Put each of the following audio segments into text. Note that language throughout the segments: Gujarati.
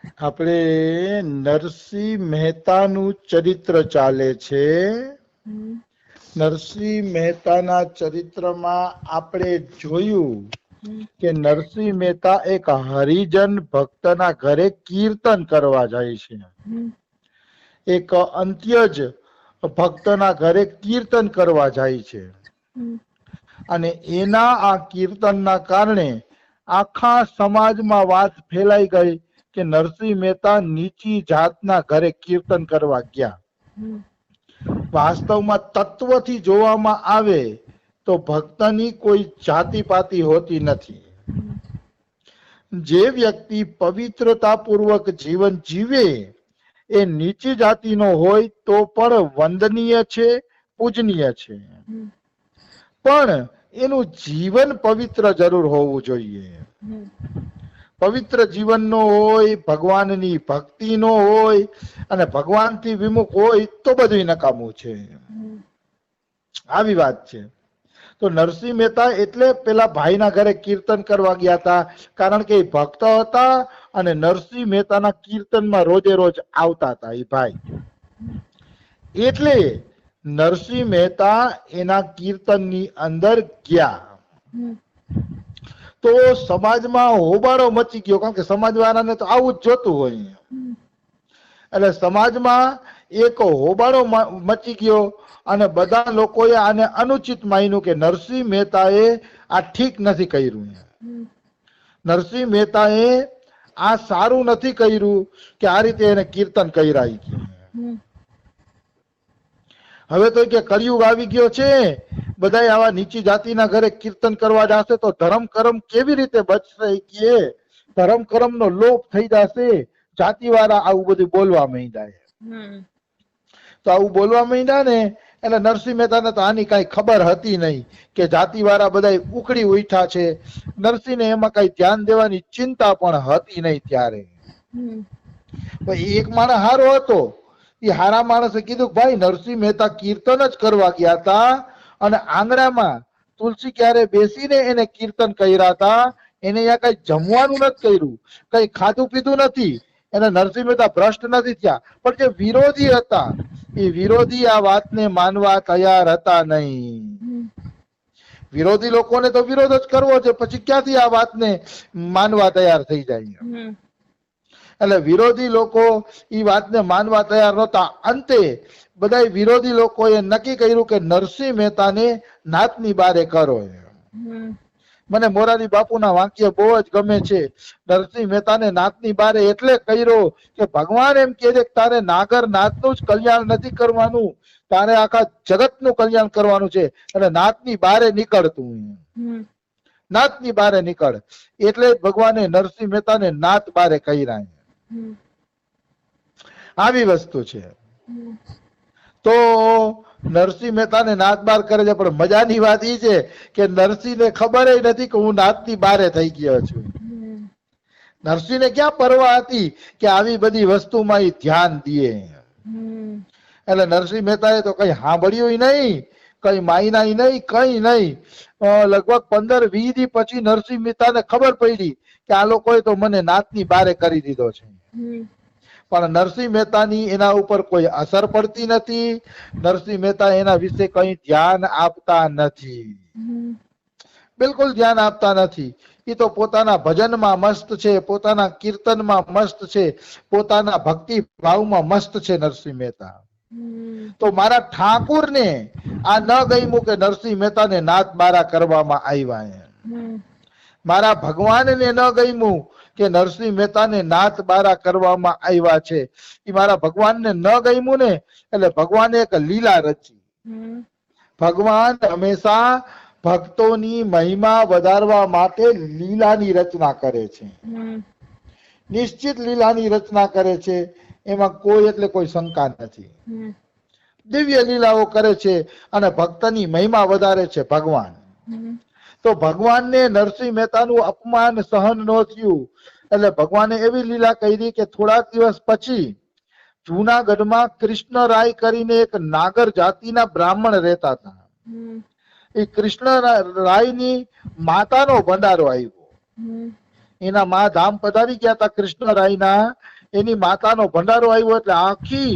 આપણે નરસિંહ મહેતાનું ચરિત્ર ચાલે છે. નરસિંહ મહેતાના ચરિત્રમાં આપણે જોયું કે નરસિંહ મહેતા એક હરિજન ભક્તના ઘરે કીર્તન કરવા જાય છે. એક અંત્યજ ભક્તના ઘરે કીર્તન કરવા જાય છે અને એના આ કીર્તનના કારણે આખા સમાજમાં વાત ફેલાઈ ગઈ કે નરસિંહ મહેતા નીચી જાતના ઘરે કીર્તન કરવા ગયા. વાસ્તવમાં તત્વથી જોવામાં આવે તો ભક્તની કોઈ જાતિપાતિ હોતી નથી. જે વ્યક્તિ પવિત્રતાપૂર્વક જીવન જીવે એ નીચી જાતિનો હોય તો પણ વંદનીય છે, પૂજનીય છે, પણ એનું જીવન પવિત્ર જરૂર હોવું જોઈએ. પવિત્ર જીવનનો હોય, ભગવાનની ભક્તિનો હોય અને ભગવાનથી વિમુખ હોય તો બધું નકામું છે. આવી વાત છે. તો નરસિંહ મહેતા એટલે પેલા ભાઈના ઘરે કીર્તન કરવા ગયા હતા, કારણ કે એ ભક્ત હતા અને નરસિંહ મહેતાના કીર્તનમાં રોજે રોજ આવતા હતા એ ભાઈ. એટલે નરસિંહ મહેતા એના કીર્તનની અંદર ગયા. તો સમાજમાં હોબાળો મચી ગયો, કારણ કે સમાજવાળાને તો આવું જ જોતું હોય. એટલે સમાજમાં એક હોબાળો મચી ગયો અને બધા લોકોએ આને અનુચિત માન્યું કે નરસિંહ મહેતાએ આ ઠીક નથી કર્યું. નરસિંહ મહેતાએ આ સારું નથી કર્યું કે આ રીતે એને કીર્તન કર્યા. હવે તો કે કળિયુગ આવી ગયો છે, બધા આવા નીચી જાતિના ઘરે કીર્તન કરવા જશે તો ધર્મ કર્મ કેવી રીતે બચશે? કે ધર્મ કર્મ નો લોપ થઈ જશે. જાતિવાળા આવું બધું બોલવા માંડ્યા. તો આવું બોલવા માંડ્યા ને એટલે નરસિંહ મહેતાને તો આની કઈ ખબર હતી નહીં કે જાતિવાળા બધા ઉકળી ઉઠ્યા છે. નરસિંહને એમાં કઈ ધ્યાન દેવાની ચિંતા પણ હતી નહીં ત્યારે. એક માણસ હારો હતો. એ હારા માણસે કીધું ભાઈ નરસિંહ મહેતા કીર્તન જ કરવા ગયા હતા અને આંગણામાં તુલસી ક્યારે બેસીને એને કીર્તન કર્યા હતા. એને અહીંયા કઈ જમવાનું નથી કર્યું, કઈ ખાધું પીધું નથી. એને નરસિંહ મહેતા ભ્રષ્ટ નથી થયા, પણ જે વિરોધી હતા એ વિરોધી આ વાતને માનવા તૈયાર હતા નહીં. વિરોધી લોકોને તો વિરોધ જ કરવો છે, પછી ક્યાંથી આ વાતને માનવા તૈયાર થઈ જાય? એટલે વિરોધી લોકો એ વાતને માનવા તૈયાર નહોતા. અંતે બધા વિરોધી લોકોએ નક્કી કર્યું કે નરસિંહ મહેતાને નાતની બારે કરો. મને મોરારી બાપુના વાક્ય બહુ જ ગમે છે. નરસિંહ મહેતાને નાતની બારે એટલે કર્યો કે ભગવાન એમ કહે છે કે તારે નાગર નાતનું જ કલ્યાણ નથી કરવાનું, તારે આખા જગતનું કલ્યાણ કરવાનું છે. અને નાતની બારે નીકળતું, નાતની બારે નીકળ. એટલે ભગવાને નરસિંહ મહેતાને નાત બારે કર્યા. આવી વસ્તુ છે. તો નરસિંહ મહેતાને નાત બાર કરે છે, પણ મજાની વાત એ છે કે નરસિંહને ખબર નથી કે હું નાતની બારે થઈ ગયો છું. નરસિંહને ક્યાં પરવા હતી કે આવી બધી વસ્તુમાં એ ધ્યાન દે. એટલે નરસિંહ મહેતાએ તો કઈ સાંભળ્યું નહીં, કઈ માયના નહીં, કઈ નહીં. લગભગ 15-20 દી પછી નરસિંહ મહેતાને ખબર પડી કે આ લોકોએ તો મને નાતની બારે કરી દીધો છે. પણ નરસિંહ મહેતાની એના ઉપર કોઈ અસર પડતી નથી. નરસિંહ મહેતા એના વિશે કઈ ધ્યાન આપતા નથી, બિલકુલ ધ્યાન આપતા નથી. એ તો પોતાના ભજનમાં મસ્ત છે, પોતાના કીર્તનમાં મસ્ત છે, પોતાના ભક્તિ ભાવમાં મસ્ત છે નરસિંહ મહેતા. તો મારા ઠાકુરને આ ન ગમ્યું કે નરસિંહ મહેતાને નાત બારા કરવામાં આવ્યા. મારા ભગવાનને ન ગમ્યું કે નરસિંહ મહેતાને નાત બારા કરવામાં આવ્યા છે. એ મારા ભગવાનને ન ગમ્યું ને એટલે ભગવાને એક લીલા રચી. ભગવાન હંમેશા ભક્તોની મહિમા વધારવા માટે લીલાની રચના કરે છે. નિશ્ચિત લીલાની રચના કરે છે, એમાં કોઈ એટલે કોઈ શંકા નથી. દિવ્ય લીલાઓ કરે છે અને ભક્તની મહિમા વધારે છે ભગવાન. તો ભગવાનને નરસિંહ મહેતાનું અપમાન સહન ન થયું એટલે ભગવાને એવી લીલા કરી કે થોડાક દિવસ પછી જૂનાગઢમાં કૃષ્ણરાય કરીને એક નાગર જાતિના બ્રાહ્મણ રહેતા હતા. એ કૃષ્ણરાયની માતાનો ભંડારો આવ્યો. એના મા ધામ પધારી ગયા હતા કૃષ્ણરાયના, એની માતાનો ભંડારો આવ્યો એટલે આખી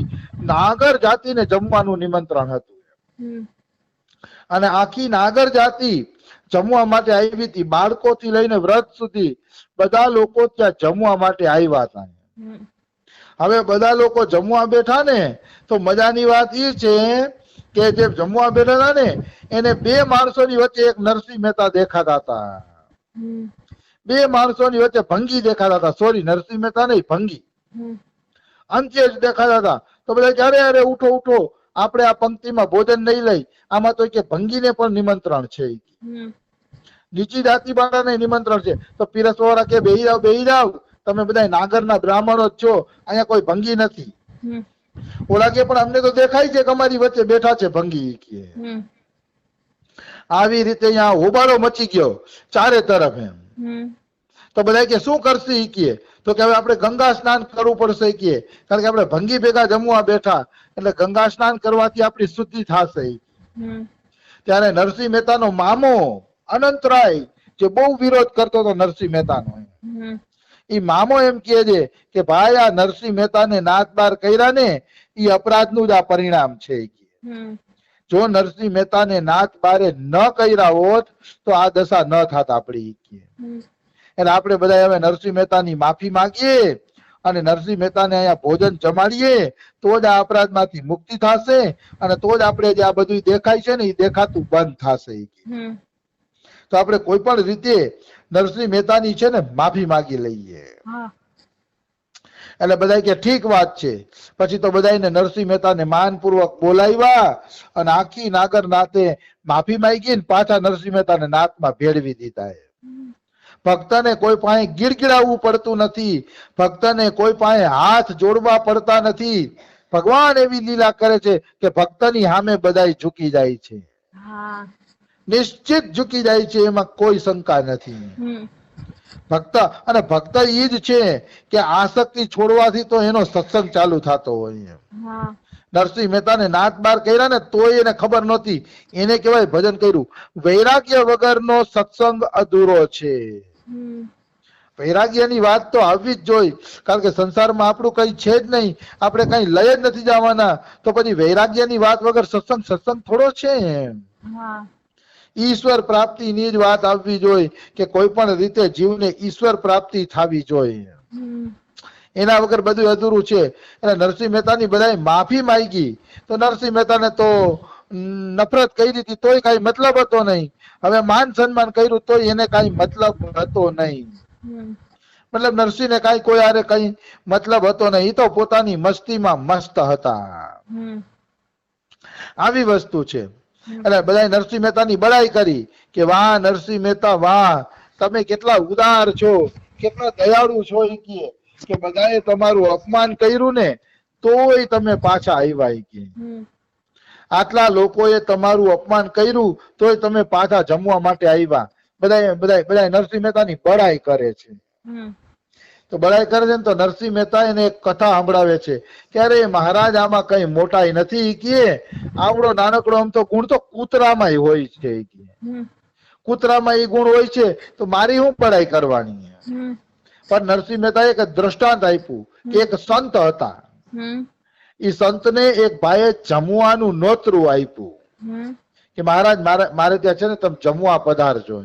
નાગર જાતિને જમવાનું નિમંત્રણ હતું અને આખી નાગર જાતિ જમવા માટે આવી હતી. બાળકોથી લઈને વૃદ્ધ સુધી બધા લોકો ત્યાં જમવા માટે આવ્યા હતા. હવે બધા લોકો જમવા બેઠા ને તો મજાની વાત એ છે કે જે જમવા બેઠા હતા ને એને બે માણસોની વચ્ચે એક નરસિંહ મહેતા દેખાતા હતા. બે માણસોની વચ્ચે ભંગી દેખાતા હતા. સોરી, નરસિંહ મહેતા નહીં, ભંગી અંતે જ દેખાતા હતા. તો બધા ક્યારે અરે ઉઠો ઉઠો, આપણે આ પંક્તિમાં ભોજન નહીં લઈ. આમાં તો કે ભંગીને પણ નિમંત્રણ છે, નીચી જાતિ વાળાને નિમંત્રણ છે. તો પીરસવાળા કે બેહી જાવ, તમે બધા નાગરના બ્રાહ્મણો જ છો, અહીંયા કોઈ ભંગી નથી. ઓલા કે પણ અમને તો દેખાય છે કે અમારી વચ્ચે બેઠા છે ભંગી કે. આવી રીતે અહીંયા હોબાળો મચી ગયો ચારે તરફ એમ. તો બધા કે શું કરશે કે, તો કે હવે આપણે ગંગા સ્નાન કરવું પડશે કે, કારણ કે આપણે ભંગી ભેગા જમવા બેઠા એટલે ગંગા સ્નાન કરવાથી આપણી શુદ્ધિ થશે. ત્યારે નરસિંહ મહેતાનો મામો અનંતરાય જે બહુ વિરોધ કરતો હતો નરસિંહ મહેતાનો, એ મામો એમ કહે છે કે ભાઈ આ નરસિંહ મહેતાને નાત બાર કર્યા ને એ અપરાધનું જ આ પરિણામ છે. જો નરસિંહ મહેતાને નાત બારે ન કર્યા હોત તો આ દશા ન થાત આપણી. એટલે આપણે બધા હવે નરસિંહ મહેતાની માફી માંગીએ અને નરસિંહ મહેતાને અહીંયા ભોજન જમાડીએ તો જ આ અપરાધમાંથી મુક્તિ થશે અને તો જ આપણે જે આ બધું દેખાય છે ને એ દેખાતું બંધ થશે. તો આપણે કોઈ પણ રીતે નરસિંહ મહેતાની છે ને માફી માંગી લઈએ. એટલે બધા કે ઠીક વાત છે. પછી તો બધાને નરસિંહ મહેતાને માનપૂર્વક બોલાવ્યા અને આખી નાગર નાતે માફી માંગી ને પાછા નરસિંહ મહેતાને નાતમાં ભેળવી દીધા. ભક્તને કોઈ પાસે ગીડગીડાવવું પડતું નથી, ભક્તને કોઈ પાસે હાથ જોડવા પડતા નથી. ભગવાન એવી લીલા કરે છે કે ભક્તની સામે બધાય ઝૂકી જાય છે, નિશ્ચિત ઝૂકી જાય છે, એમાં કોઈ શંકા નથી. ભક્ત અને ભક્ત ઈ જ છે કે આસક્તિ છોડવાથી તો એનો સત્સંગ ચાલુ થતો હોય. નરસિંહ મહેતાને નાત બાર કર્યા ને તોય એને ખબર નહોતી. એને કહેવાય ભજન કર્યું. વૈરાગ્ય વગરનો સત્સંગ અધૂરો છે. વૈરાગ્યની વાત તો આવવી જ જોઈએ, કારણ કે સંસારમાં આપણું કઈ છે જ નહીં, આપણે કઈ લઈ જ નથી જવાના. તો પછી વૈરાગ્યની વાત વગર સત્સંગ થોડો છે. ઈશ્વર પ્રાપ્તિની જ વાત આવવી જોઈએ કે કોઈ પણ રીતે જીવને ઈશ્વર પ્રાપ્તિ થવી જોઈએ. એના વગર બધું અધૂરું છે. એટલે નરસિંહ મહેતાની બધાએ માફી માંગી તો નરસિંહ મહેતાને તો નફરત કરી હતી તોય કઈ મતલબ હતો નહીં. હવે માન સન્માન કર્યું તોય એને કઈ મતલબ હતો નહીં. મતલબ નરસિંહને કઈ કોઈ આરે કઈ મતલબ હતો નહીં. એ તો પોતાની મસ્તીમાં મસ્ત હતા. આવી વસ્તુ છે. એટલે બધા નરસિંહ મહેતાની બડાઈ કરી કે વાહ નરસિંહ મહેતા વાહ, તમે કેટલા ઉદાર છો, કેટલા દયાળુ છો. કે બધાએ તમારું અપમાન કર્યું ને તોય તમે પાછા આવ્યા. આટલા લોકોએ તમારું અપમાન કર્યું તોય તમે પાછા જમવા માટે આવ્યા. બધા નરસિંહ મહેતાની બડાઈ કરે છે. તો બડાઈ કરે છે ને તો નરસિંહ મહેતા એને એક કથા સંભળાવે છે કે અરે મહારાજ આમાં કઈ મોટાઈ નથી. કે આવડો નાનકડો આમ તો ગુણ તો કૂતરામાં હોય છે. કૂતરામાં એ ગુણ હોય છે તો મારી શું બડાઈ કરવાની. પણ નરસિંહ મહેતા એક દ્રષ્ટાંત આપ્યું કે એક સંત હતા. એ સંતને એક ભાઈએ જમવાનું નોતરું આપ્યું કે મહારાજ મારે ત્યાં છે ને તમે જમવા પધારજો.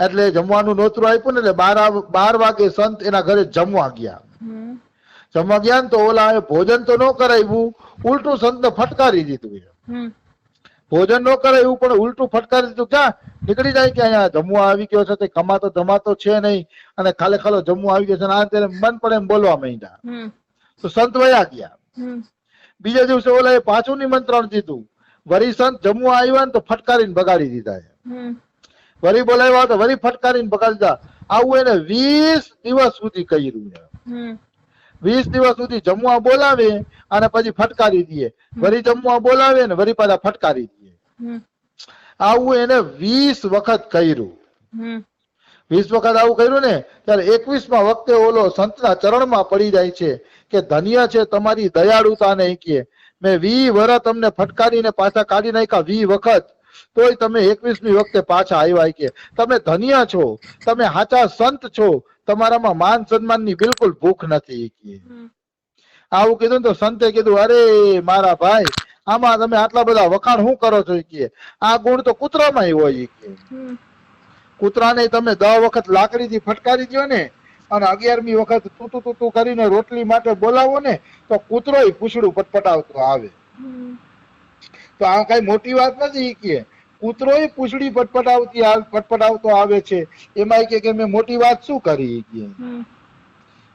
એટલે જમવાનું નોતરું આપ્યું ને એટલે 12 વાગે સંત એના ઘરે જમવા ગયા. ને તો ઓલા ભોજન તો ન કરાવ્યું, ઉલટું સંતને ફટકારી દીધું. ભોજન ન કરાવ્યું પણ ઉલટું ફટકારી દીધું. ક્યાં નીકળી જાય કે અહીંયા જમવા આવી ગયો છે, કમાતો ધમાતો છે નહીં અને ખાલે ખાલો જમવા આવી ગયો છે. આ ત્યારે મન પડે એમ બોલવા માંડ્યા. તો સંત વયા ગયા. બીજા દિવસે ઓલા પાછું નિમંત્રણ દીધું. વરી સંત જમવા આવ્યા ને તો ફટકારીને બગાડી દીધા. વરી બોલાવ્યા તો વરી ફટકારીને બગાડી દીધા. આવું એને 20 દિવસ સુધી કર્યું. 20 દિવસ સુધી જમવા બોલાવે અને પછી ફટકારી દે, વરી જમવા બોલાવે ને વરી પાછા ફટકારી દે. આવું એને 20 વખત કર્યું. 20 વખત આવું કર્યું ને ત્યારે 21મા વખતે ઓલો સંતના ચરણમાં પડી જાય છે કે ધન્ય છે તમારી દયાળુતા ને. કે મેં 20 વર્ષ તમને ફટકારીને પાછા કાઢી નાખ્યા 20 વખત, તોય તમે 21મી વખતે પાછા આવ્યા કે તમે ધન્ય છો, તમે સાચા સંત છો, તમારામાં માન સન્માનની બિલકુલ ભૂખ નથી કે આવું કીધું ને તો સંતે કીધું, અરે મારા ભાઈ, આમાં તમે આટલા બધા વખાણ શું કરો છો કે આ ગુણ તો કૂતરામાં હોય કે કૂતરાને તમે 10 વખત લાકડીથી ફટકારી દો ને અને 11મી વખત તૂતું તૂતું કરીને રોટલી માટે બોલાવો ને તો કૂતરોય પૂછડું પટપટાવતો આવે. તો આ કઈ મોટી વાત નથી કે કૂતરોય પૂછડી પટપટાવતો આવે છે. એમાં કે મેં મોટી વાત શું કરી કે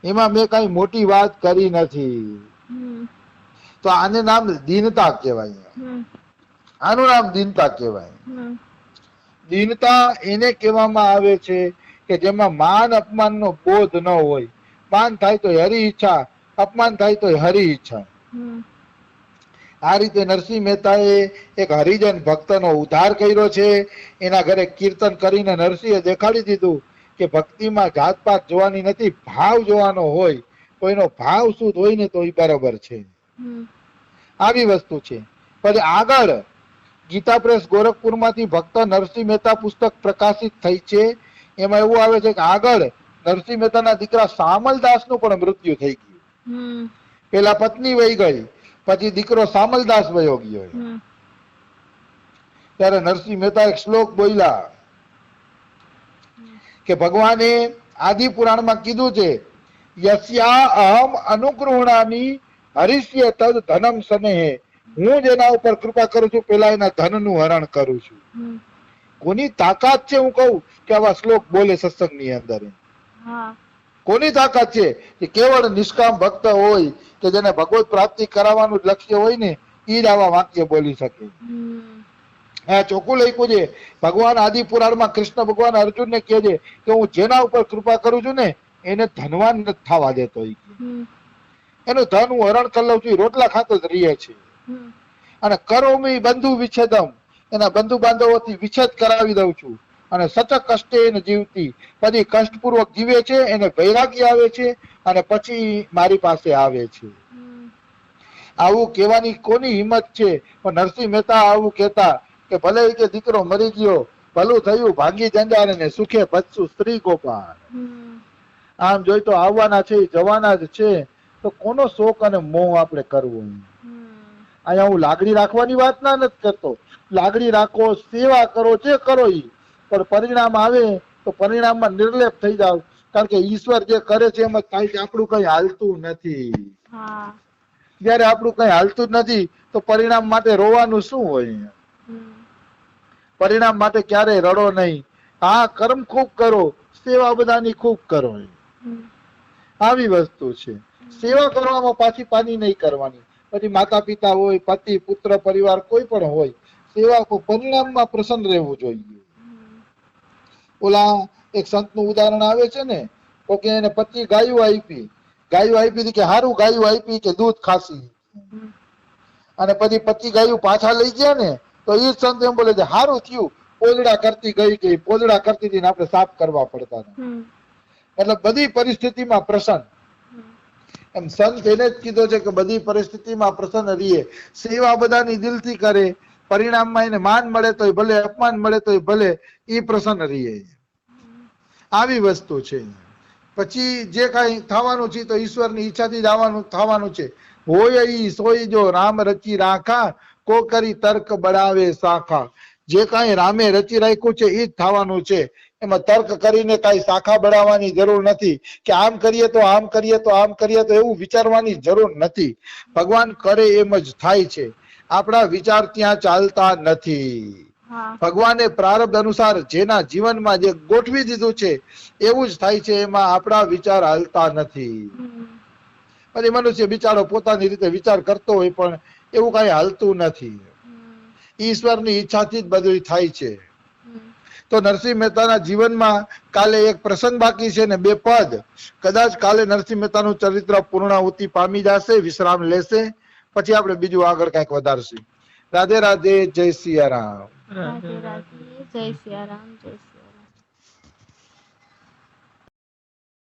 એમાં મેં કઈ મોટી વાત કરી નથી. તો આને નામ દીનતા કહેવાય. આનું નામ દીનતા કહેવાય. દીનતા એને કહેવામાં આવે છે કે જેમાં માન અપમાન નો બોધ ન હોય. માન થાય તો હરી ઈચ્છા, અપમાન થાય તો હરી ઈચ્છા. આ રીતે નરસિંહ મહેતાએ એક હરિજન ભક્તનો ઉદ્ધાર કર્યો છે. એના ઘરે કીર્તન કરીને નરસિંહે દેખાડી દીધું કે ભક્તિમાં જાતપાત જોવાની નથી, ભાવ જોવાનો હોય. કોઈનો ભાવ શું હોય ને તો એ બરાબર છે. આવી વસ્તુ છે. પછી આગળ ગીતા પ્રેસ ગોરખપુર માંથી ભક્ત નરસિંહ મહેતા પુસ્તક પ્રકાશિત થઈ છે. એમાં એવું આવે છે કે આગળ નરસિંહ મહેતાના દીકરા સામલદાસ નું પણ મૃત્યુ થઈ ગયું. પેલા પત્ની વહી ગઈ, પછી દીકરો સામલદાસ વયો ગયો. ત્યારે નરસિંહ મહેતા એક શ્લોક બોલ્યા કે ભગવાને આદિ પુરાણમાં કીધું છે, યસ્યા અહમ અનુગૃહણામી હરિષ્ય તદ ધનમ સનેહે. હું જેના ઉપર કૃપા કરું છું પેલા એના ધન નું હરણ કરું છું. કોની તાકાત છે હું કહું કે આવા શ્લોક બોલે સત્સંગ ની અંદર? કોની તાકાત છે કે કેવળ નિષ્કામ ભક્ત હોય કે જેને ભગવત પ્રાપ્તિ કરાવવાનું લક્ષ્ય હોય ને એ જ આવા વાક્ય બોલી શકે. હા, ચોખ્ખું લખ્યું છે. ભગવાન આદિ પુરાણમાં કૃષ્ણ ભગવાન અર્જુન ને કહે છે કે હું જેના ઉપર કૃપા કરું છું ને એને ધનવાન નથી થવા દેતો. એનું ધન હું હરણ કરી લઉં છું, રોટલા ખાતો જ રહીએ છે. અને કરોમી બંધુ વિચ્છેદમ, એના બંધુ બાંધવોથી વિચ્છેદ કરાવી દઉં છું. અને સચક કષ્ટે એને જીવતી, પછી કષ્ટપૂર્વક જીવે છે, એને વૈરાગ્ય આવે છે અને પછી મારી પાસે આવે છે. આવું કહેવાની કોની હિંમત છે? પણ નરસિંહ મહેતા આવું કહેતા કે ભલે કે દીકરો મરી ગયો, ભલું થયું ભાંગી જંજાર ને સુખે બચશું સ્ત્રી ગોપાલ. આમ જોઈ તો આવવાના છે, જવાના જ છે, તો કોનો શોક અને મોહ આપણે કરવો? અહીંયા હું લાગણી રાખવાની વાત ના નથી કરતો. લાગણી રાખો, સેવા કરો, જે કરો ઈ, પણ પરિણામ આવે તો પરિણામમાં નિર્લેપ થઈ જાવ. કારણ કે ઈશ્વર જે કરે છે એમ જ થાય છે. આપણું કઈ હાલતું નથી. જયારે આપણું કઈ હાલતું જ નથી તો પરિણામ માટે રોવાનું શું હોય? પરિણામ માટે ક્યારેય રડો નહીં. હા, કર્મ ખૂબ કરો, સેવા બધાની ખૂબ કરો. આવી વસ્તુ છે. સેવા કરવામાં પાછી પાની નહીં કરવાની. પછી માતા પિતા હોય, પતિ પુત્ર પરિવાર કોઈ પણ હોય, સેવા પરિણામમાં પ્રસન્ન રહેવું જોઈએ. ઓલા એક સંત નું ઉદાહરણ આવે છે ને, તો કે એને 25 ગાયો આપી કે હારું ગાયું આપી કે દૂધ ખાસી. અને પછી 25 ગાયું પાછા લઈ ગયા ને તો એ સંત એમ બોલે છે, હારું થયું પોદડા કરતી ગઈ પોદડા કરતી હતી ને આપણે સાફ કરવા પડતા. એટલે બધી પરિસ્થિતિમાં પ્રસન્ન. એમ સંત એને જ કીધો છે કે બધી પરિસ્થિતિમાં પ્રસન્ન રહીએ, સેવા બધાની દિલથી કરે, પરિણામમાં એને માન મળે તોય ભલે, અપમાન મળે તોય ભલે, એ પ્રસન્ન રહીએ. આવી વસ્તુ છે. પછી જે કઈ થવાનું છે તો ઈશ્વરની ઈચ્છાથી જ થવાનું છે. હોય ઈ સોઈ જો રામ રચી રાખા, કો કરી તર્ક બળાવે શાખા. જે કઈ રામે રચી રાખ્યું છે એ જ થવાનું છે. એમાં તર્ક કરીને કઈ શાખા બળાવવાની જરૂર નથી કે આમ કરીએ તો આમ કરીએ તો આમ કરીએ તો એવું વિચારવાની જરૂર નથી. ભગવાન કરે એમ જ થાય છે. આપણા વિચાર ત્યાં ચાલતા નથી. ભગવાને પ્રારબ્ધ અનુસાર જેના જીવનમાં જે ગોઠવી દીધું છે એવું જ થાય છે. એમાં આપણા વિચાર હાલતા નથી. પછી મનુષ્ય બિચારો પોતાની રીતે વિચાર કરતો હોય પણ એવું કઈ હાલતું નથી. ઈશ્વરની ઈચ્છાથી જ બધું થાય છે. તો નરસિંહ મહેતાના જીવનમાં કાલે એક પ્રસંગ બાકી છે ને 2 પદ. કદાચ કાલે નરસિંહ મહેતાનું ચરિત્ર પૂર્ણાહુતિ પામી જશે, વિશ્રામ લેશે, પછી આપણે બીજું આગળ કઈક વધારશું. રાધે રાધે, જય સિયારામ. રાધે રાધે, જય સિયારામ, જય